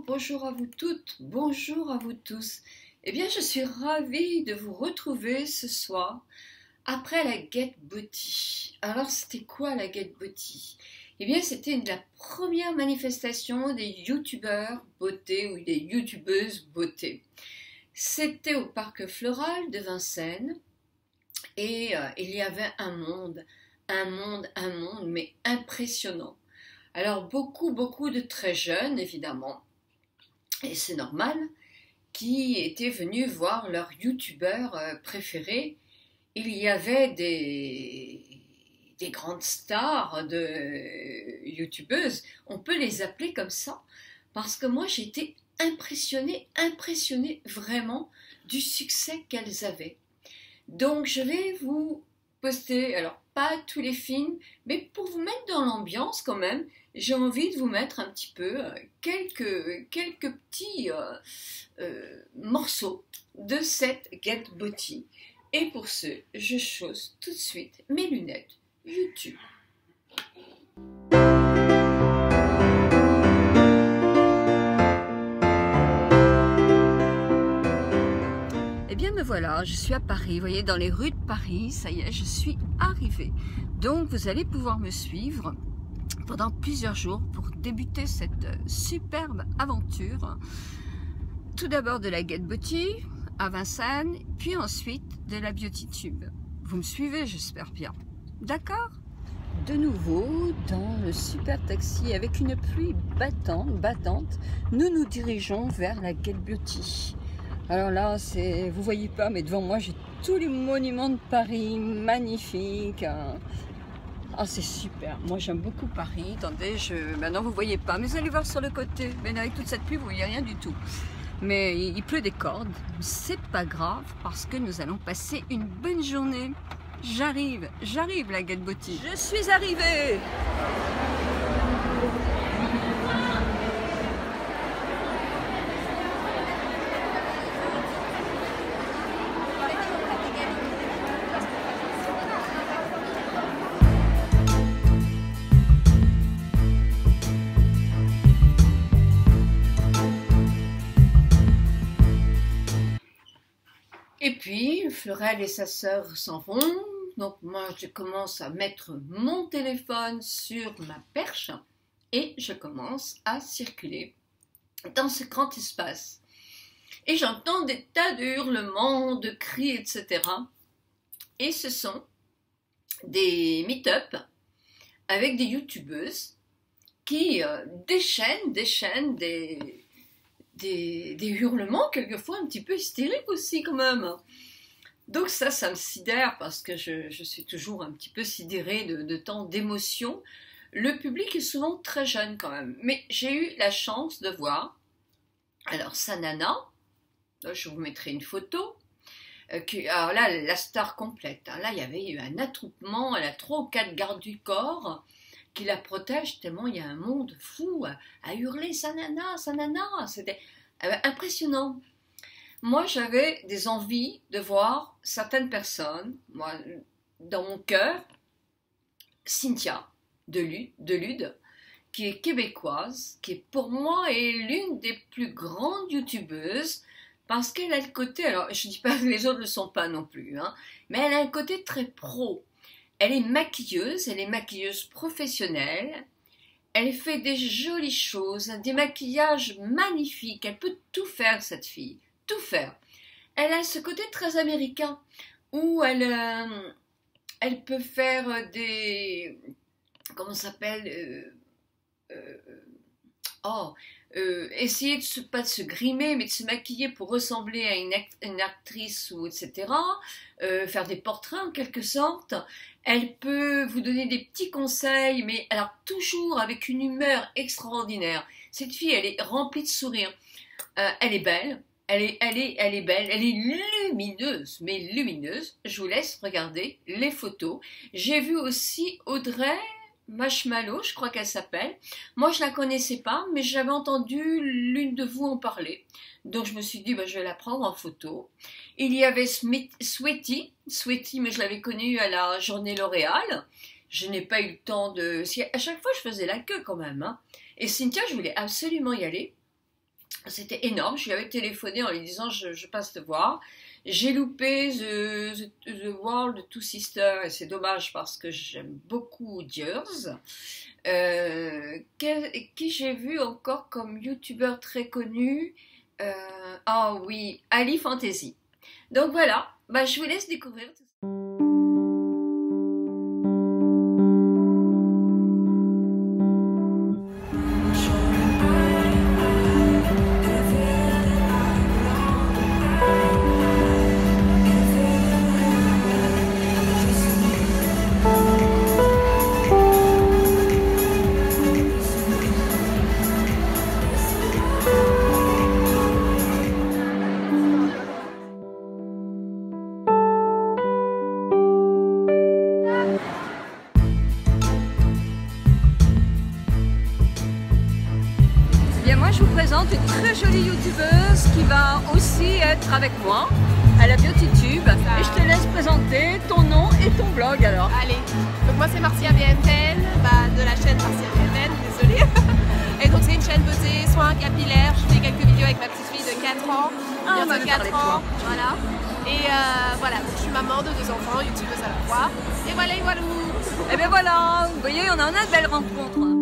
Bonjour à vous toutes, bonjour à vous tous. Eh bien, je suis ravie de vous retrouver ce soir après la Get Beauty. Alors, c'était quoi la Get Beauty? Eh bien, c'était la première manifestation des youtubeurs beauté ou des youtubeuses beauté. C'était au parc floral de Vincennes et il y avait un monde, mais impressionnant. Alors beaucoup de très jeunes évidemment, et c'est normal, qui étaient venus voir leur youtubeur préféré. Il y avait des grandes stars de youtubeuses, on peut les appeler comme ça, parce que moi j'ai été impressionnée vraiment du succès qu'elles avaient. Donc je vais vous poster, alors pas tous les films, mais pour vous mettre dans l'ambiance quand même, j'ai envie de vous mettre un petit peu quelques petits morceaux de cette Get Beauty. Et pour ce, je chausse tout de suite mes lunettes YouTube. Eh bien me voilà, je suis à Paris, vous voyez, dans les rues de Paris, ça y est, je suis arrivée. Donc vous allez pouvoir me suivre pendant plusieurs jours pour débuter cette superbe aventure. Tout d'abord de la Get Beauty à Vincennes, puis ensuite de la Beauty Tube. Vous me suivez, j'espère bien. D'accord? De nouveau, dans le super taxi avec une pluie battante, nous nous dirigeons vers la Get Beauty. Alors là, vous voyez pas, mais devant moi, j'ai tous les monuments de Paris, magnifiques. Ah, c'est super. Moi, j'aime beaucoup Paris. Attendez, maintenant, vous voyez pas, mais vous allez voir sur le côté. Mais avec toute cette pluie, vous voyez rien du tout. Mais il pleut des cordes. C'est pas grave, parce que nous allons passer une bonne journée. J'arrive, la Get Beauty. Je suis arrivée. Et puis, Fleurel et sa sœur s'en vont. Donc moi, je commence à mettre mon téléphone sur ma perche et je commence à circuler dans ce grand espace. Et j'entends des tas de hurlements, de cris, etc. Et ce sont des meet-up avec des youtubeuses qui déchaînent des hurlements, quelquefois un petit peu hystériques aussi quand même. Donc ça me sidère parce que je suis toujours un petit peu sidérée de tant d'émotions. Le public est souvent très jeune quand même, mais j'ai eu la chance de voir, alors Sanana, je vous mettrai une photo, alors là la star complète, hein, là il y avait eu un attroupement, elle a 3 ou 4 gardes du corps qui la protègent tellement il y a un monde fou à hurler Sanana, c'était impressionnant. Moi, j'avais des envies de voir certaines personnes, moi, dans mon cœur, Cynthia de Lude, qui est québécoise, qui pour moi est l'une des plus grandes youtubeuses, parce qu'elle a le côté, alors je ne dis pas que les autres ne le sont pas non plus, hein, mais elle a un côté très pro. Elle est maquilleuse professionnelle, elle fait des jolies choses, des maquillages magnifiques, elle peut tout faire cette fille. Tout faire. Elle a ce côté très américain où elle peut faire des, comment ça s'appelle, essayer pas de se grimer mais de se maquiller pour ressembler à une actrice ou etc. Faire des portraits en quelque sorte. Elle peut vous donner des petits conseils, mais alors toujours avec une humeur extraordinaire. Cette fille, elle est remplie de sourires. Elle est belle. Elle est belle, elle est lumineuse, mais lumineuse. Je vous laisse regarder les photos. J'ai vu aussi Audrey Marshmallow, je crois qu'elle s'appelle. Moi, je la connaissais pas, mais j'avais entendu l'une de vous en parler. Donc, je me suis dit, je vais la prendre en photo. Il y avait Sweaty, mais je l'avais connue à la journée L'Oréal. Je n'ai pas eu le temps de... À chaque fois, je faisais la queue quand même. Hein. Et Cynthia, je voulais absolument y aller. C'était énorme, je lui avais téléphoné en lui disant je passe te voir. J'ai loupé The World Two Sisters et c'est dommage parce que j'aime beaucoup Diers. Qui j'ai vu encore comme youtubeur très connu? Ah oui, Ali Fantasy. Donc voilà, bah, je vous laisse découvrir tout ça. Moi je vous présente une très jolie youtubeuse qui va aussi être avec moi à la BeautyTube. Et je te laisse présenter ton nom et ton blog alors. Allez, donc moi c'est Marcia BFN, de la chaîne Marcia BFN, désolée. Et donc c'est une chaîne beauté, soins capillaires, je fais quelques vidéos avec ma petite fille de 4 ans, bientôt 4 ans, voilà. Et voilà, donc je suis maman de 2 enfants, youtubeuse à la fois. Et voilà, et voilà. Et bien voilà, vous voyez on en a de belles rencontres.